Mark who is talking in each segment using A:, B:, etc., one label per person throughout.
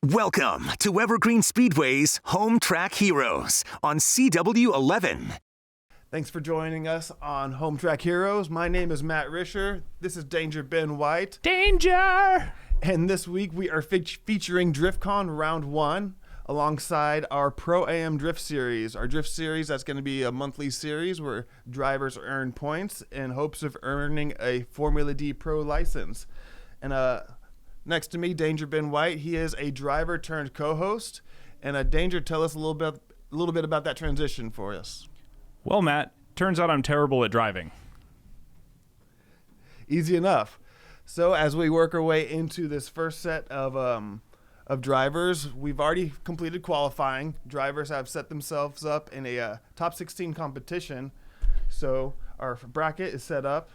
A: Welcome to Evergreen Speedway's Home Track Heroes on CW11.
B: Thanks for joining us on Home Track Heroes. My name is Matt Risher. This is Danger Ben White.
C: Danger!
B: And this week we are featuring DriftCon Round 1 alongside our Pro-Am Drift Series. Our Drift Series, that's going to be a monthly series where drivers earn points in hopes of earning a Formula D Pro license. And next to me, Danger Ben White. He is a driver turned co-host. And Danger, tell us a little bit about that transition for us.
C: Well, Matt, turns out I'm terrible at driving.
B: Easy enough. So as we work our way into this first set of drivers, we've already completed qualifying. Drivers have set themselves up in a top 16 competition. So our bracket is set up.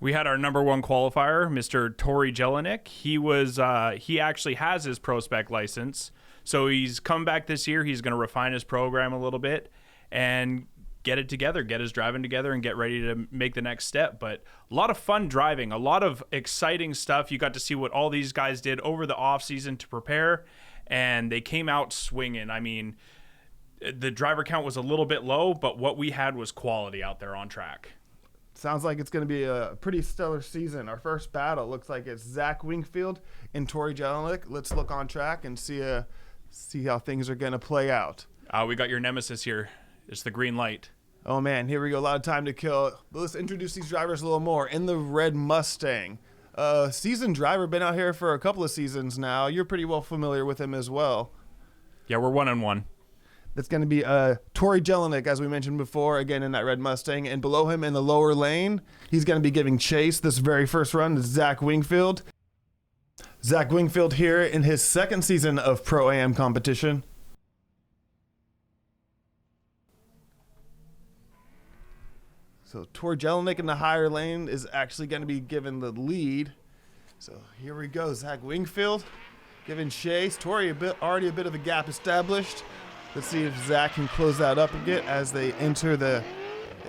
C: We had our number one qualifier, Mr. Tori Jelinek. He actually has his pro spec license. So he's come back this year. He's going to refine his program a little bit and get it together, get his driving together, and get ready to make the next step. But a lot of fun driving, a lot of exciting stuff. You got to see what all these guys did over the off season to prepare, and they came out swinging. I mean, the driver count was a little bit low, but what we had was quality out there on track.
B: Sounds like it's going to be a pretty stellar season. Our first battle looks like it's Zach Wingfield and Tori Jelinek. Let's look on track and see how things are going to play out.
C: We got your nemesis here. It's the green light.
B: Oh, man, here we go. A lot of time to kill. But let's introduce these drivers a little more. In the red Mustang. Seasoned driver, been out here for a couple of seasons now. You're pretty well familiar with him as well.
C: Yeah, we're 1-1.
B: That's going to be Tori Jelinek, as we mentioned before, again in that red Mustang. And below him in the lower lane, he's going to be giving chase this very first run to Zach Wingfield. Zach Wingfield here in his second season of Pro-Am competition. So Tori Jelinek in the higher lane is actually going to be given the lead. So here we go, Zach Wingfield giving chase. Tori already a bit of a gap established. Let's see if Zach can close that up again as they enter the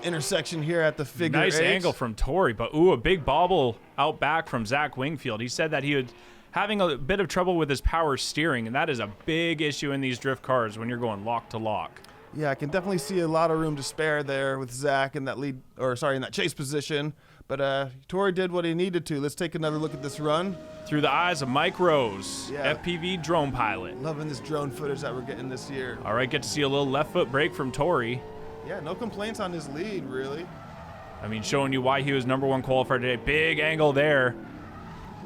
B: intersection here at the figure
C: Nice
B: 8.
C: angle from Tori, but a big bobble out back from Zach Wingfield. He said that he was having a bit of trouble with his power steering, and that is a big issue in these drift cars when you're going lock to lock.
B: Yeah, I can definitely see a lot of room to spare there with Zach in that in that chase position. But Tori did what he needed to. Let's take another look at this run.
C: Through the eyes of Mike Rose,
B: Yeah.
C: FPV drone pilot.
B: Loving this drone footage that we're getting this year.
C: All right, get to see a little left foot brake from Tori.
B: Yeah, no complaints on his lead, really.
C: I mean, showing you why he was number one qualifier today. Big angle there.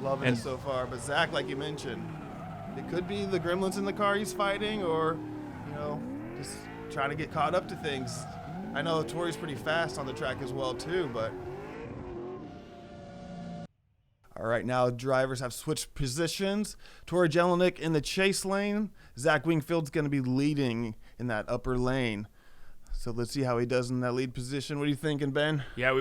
B: Loving it so far. But Zach, like you mentioned, it could be the gremlins in the car he's fighting or, just trying to get caught up to things. I know Tori's pretty fast on the track as well, too, but... All right, now drivers have switched positions. Tori Jelinek in the chase lane. Zach Wingfield's going to be leading in that upper lane. So let's see how he does in that lead position. What are you thinking, Ben?
C: Yeah,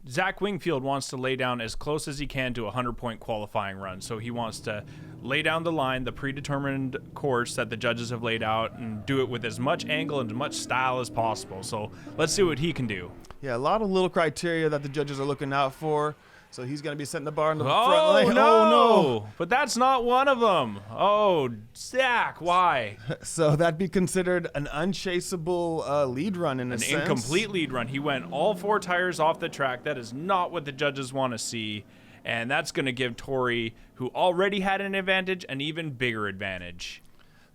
C: Zach Wingfield wants to lay down as close as he can to a 100-point qualifying run. So he wants to lay down the line, the predetermined course that the judges have laid out, and do it with as much angle and as much style as possible. So let's see what he can do.
B: Yeah, a lot of little criteria that the judges are looking out for. So he's going to be setting the bar in the front lane.
C: No.
B: Oh, no.
C: But that's not one of them. Oh, Zach, why?
B: So that'd be considered an unchaseable lead run in a sense.
C: An incomplete lead run. He went all four tires off the track. That is not what the judges want to see. And that's going to give Tori, who already had an advantage, an even bigger advantage.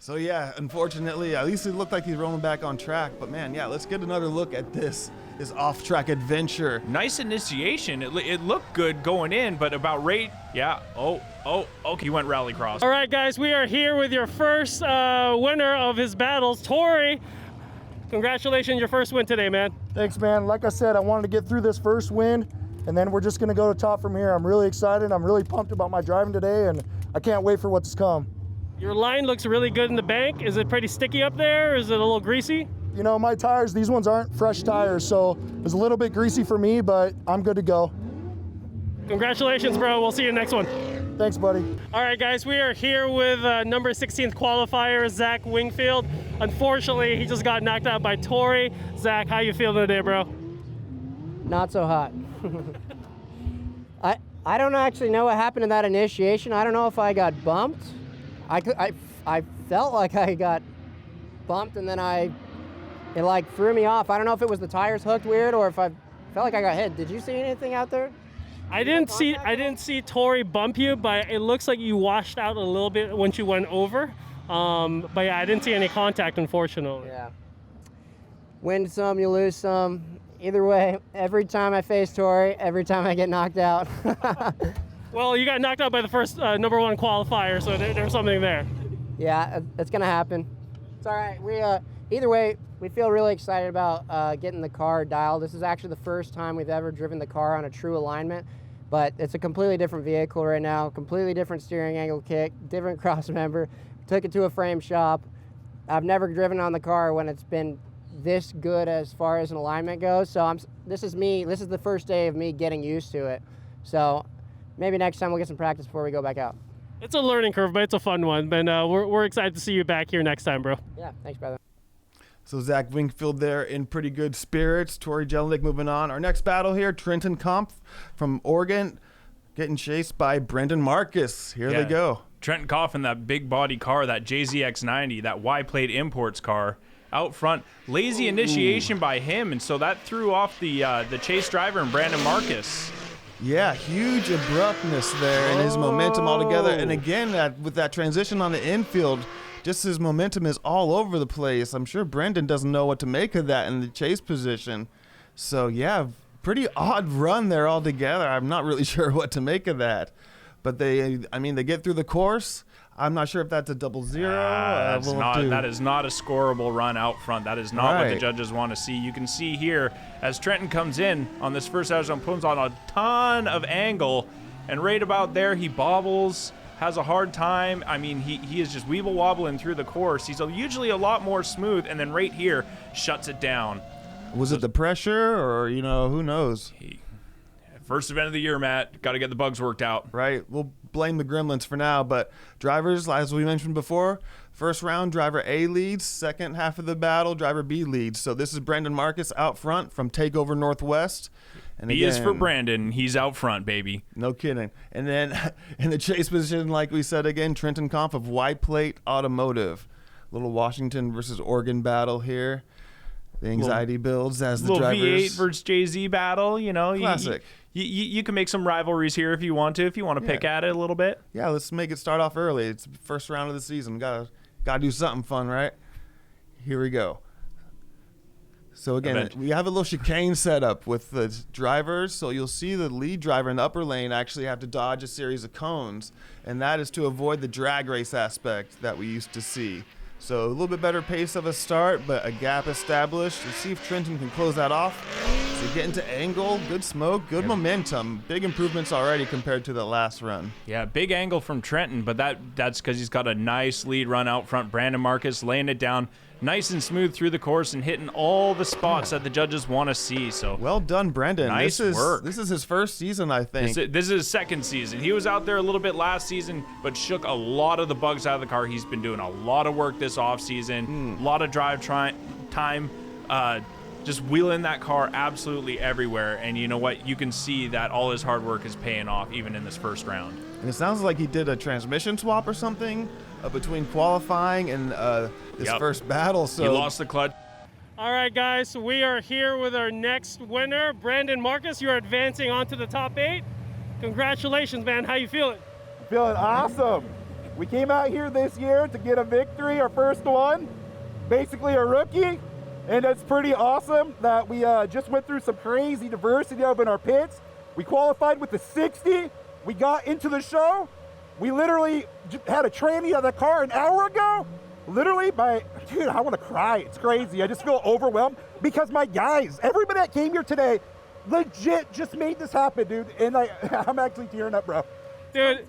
B: So, yeah, unfortunately, at least it looked like he's rolling back on track. But, man, yeah, let's get another look at this off-track adventure.
C: Nice initiation. It looked good going in, but about rate, yeah. Okay, he went rallycross.
D: All right, guys, we are here with your first winner of his battles, Tori. Congratulations, your first win today, man.
E: Thanks, man. Like I said, I wanted to get through this first win, and then we're just going to go to top from here. I'm really excited. I'm really pumped about my driving today, and I can't wait for what's to come.
D: Your line looks really good in the bank. Is it pretty sticky up there? Is it a little greasy?
E: You know, my tires, these ones aren't fresh tires, so it's a little bit greasy for me, but I'm good to go.
D: Congratulations, bro. We'll see you next one.
E: Thanks, buddy.
D: All right, guys, we are here with number 16th qualifier, Zach Wingfield. Unfortunately, he just got knocked out by Tori. Zach, how you feeling today, bro?
F: Not so hot. I don't actually know what happened in that initiation. I don't know if I got bumped. I felt like I got bumped, and then it like threw me off. I don't know if it was the tires hooked weird or if I felt like I got hit. Did you see anything out there?
D: I didn't see Tori bump you, but it looks like you washed out a little bit once you went over. But yeah, I didn't see any contact, unfortunately.
F: Yeah. Win some, you lose some. Either way, every time I face Tori, every time I get knocked out.
D: Well, you got knocked out by the first number 1 qualifier, so there's something there.
F: Yeah, it's gonna happen. It's all right. We either way, we feel really excited about getting the car dialed. This is actually the first time we've ever driven the car on a true alignment, but it's a completely different vehicle right now, completely different steering angle kick, different cross member. Took it to a frame shop. I've never driven on the car when it's been this good as far as an alignment goes. So this is the first day of me getting used to it. So maybe next time we'll get some practice before we go back out.
D: It's a learning curve, but it's a fun one. But we're excited to see you back here next time, bro.
F: Yeah, thanks, brother.
B: So Zach Wingfield there in pretty good spirits. Tori Jelinek moving on. Our next battle here, Trenton Kampf from Oregon, getting chased by Brendan Marcus. Here they go.
C: Trenton Kampf in that big body car, that JZX90, that Y-plate imports car. Out front, lazy initiation by him, and so that threw off the chase driver and Brandon Marcus.
B: Yeah, huge abruptness there and his momentum altogether. And again, with that transition on the infield, just his momentum is all over the place. I'm sure Brendan doesn't know what to make of that in the chase position. So yeah, pretty odd run there altogether. I'm not really sure what to make of that. But they get through the course. I'm not sure if that's a 0-0.
C: That is not a scoreable run out front. That is not what the judges want to see. You can see here as Trenton comes in on this first out zone, puts on a ton of angle, and right about there he bobbles, has a hard time. I mean, he is just weeble wobbling through the course. He's usually a lot more smooth, and then right here shuts it down.
B: Was it the pressure, or who knows?
C: First event of the year, Matt. Got to get the bugs worked out.
B: Right. We'll blame the gremlins for now, but drivers, as we mentioned before, first round, driver A leads. Second half of the battle, driver B leads. So this is Brandon Marcus out front from Takeover Northwest. And
C: B is for Brandon. He's out front, baby.
B: No kidding. And then in the chase position, like we said again, Trenton Kampf of White Plate Automotive. Little Washington versus Oregon battle here. The anxiety builds as the drivers.
C: Little V8 versus JZ battle,
B: Classic.
C: You can make some rivalries here if you want to pick at it a little bit.
B: Yeah, let's make it start off early. It's the first round of the season. Gotta do something fun, right? Here we go. So again, we have a little chicane set up with the drivers. So you'll see the lead driver in the upper lane actually have to dodge a series of cones, and that is to avoid the drag race aspect that we used to see. So a little bit better pace of a start, but a gap established. Let's see if Trenton can close that off. So get into angle, good smoke, good momentum. Big improvements already compared to the last run.
C: Yeah, big angle from Trenton, but that's because he's got a nice lead run out front. Brandon Marcus laying it down nice and smooth through the course and hitting all the spots that the judges want to see. So
B: well done, Brendan.
C: Nice work.
B: This is his first season, I think.
C: This is his second season. He was out there a little bit last season, but shook a lot of the bugs out of the car. He's been doing a lot of work this offseason, a lot of drive time, just wheeling that car absolutely everywhere. And you know what? You can see that all his hard work is paying off even in this first round.
B: And it sounds like he did a transmission swap or something between qualifying and this first battle. So
C: he lost the clutch.
D: All right, guys, so we are here with our next winner, Brandon Marcus. You are advancing onto the top 8. Congratulations, man. How you feeling?
G: Feeling awesome. We came out here this year to get a victory, our first one, basically a rookie, and it's pretty awesome that we just went through some crazy diversity up in our pits. We qualified with the 60. We got into the show. We literally had a tranny of the car an hour ago. Literally, dude, I want to cry. It's crazy. I just feel overwhelmed because my guys, everybody that came here today, legit just made this happen, dude. And I'm actually tearing up, bro.
D: Dude,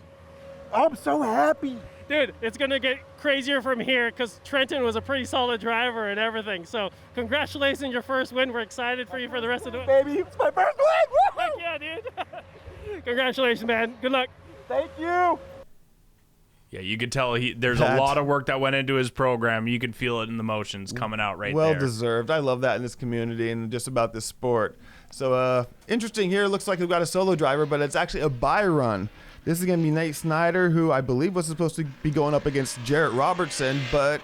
G: I'm so happy.
D: Dude, it's going to get crazier from here because Trenton was a pretty solid driver and everything. So congratulations on your first win. We're excited for you for the rest of the
G: Baby, it's my first win.
D: Heck yeah, dude. Congratulations, man. Good luck.
G: Thank you.
C: Yeah, you could tell there's a lot of work that went into his program. You can feel it in the motions coming out right there.
B: Well deserved. I love that in this community and just about this sport. So interesting here. Looks like we've got a solo driver, but it's actually a buy run. This is going to be Nate Schneider, who I believe was supposed to be going up against Jarrett Robertson, but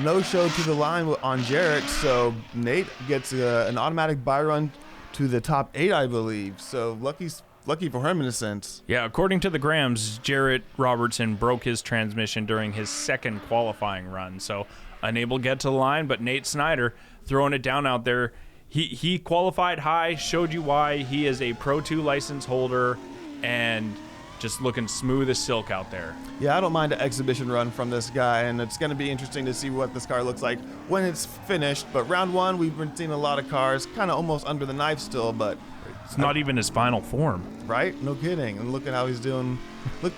B: no show to the line on Jarrett, so Nate gets an automatic bye run to the top 8, I believe. So lucky for him in a sense.
C: Yeah, according to the Grams, Jarrett Robertson broke his transmission during his second qualifying run, so unable to get to the line, but Nate Schneider throwing it down out there. He qualified high, showed you why. He is a Pro 2 license holder and just looking smooth as silk out there.
B: Yeah, I don't mind an exhibition run from this guy, and it's going to be interesting to see what this car looks like when it's finished. But round 1, we've been seeing a lot of cars kind of almost under the knife still, but
C: it's not even his final form.
B: Right? No kidding. And look at how he's doing.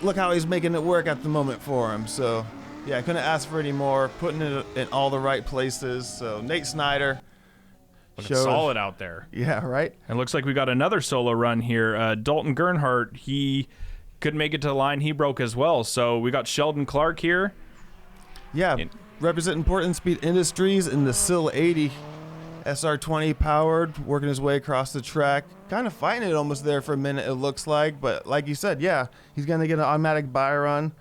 B: Look how he's making it work at the moment for him. So, yeah, I couldn't ask for any more, putting it in all the right places. So, Nate Schneider.
C: Looking solid out there.
B: Yeah, right?
C: And looks like we got another solo run here. Dalton Gernhardt, he couldn't make it to the line. He broke as well. So we got Sheldon Clark here.
B: Yeah, representing Portland Speed Industries in the SIL 80. SR20 powered, working his way across the track. Kind of fighting it almost there for a minute, it looks like. But like you said, yeah, he's going to get an automatic bye run.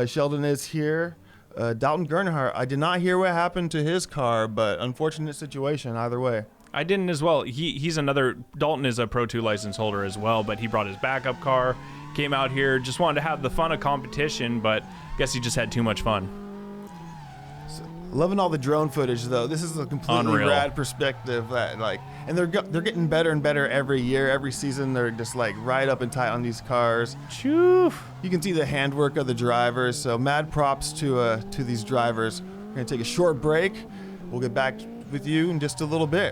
B: Sheldon is here. Dalton Gernhardt, I did not hear what happened to his car, but unfortunate situation either way.
C: I didn't as well. He's another, Dalton is a Pro 2 license holder as well, but he brought his backup car, came out here, just wanted to have the fun of competition, but I guess he just had too much fun.
B: So, loving all the drone footage though. This is a completely
C: Unreal.
B: Rad perspective that and they're getting better and better every year. Every season they're just like right up and tight on these cars.
C: Choof.
B: You can see the handwork of the drivers. So mad props to these drivers. We're gonna take a short break. We'll get back with you in just a little bit.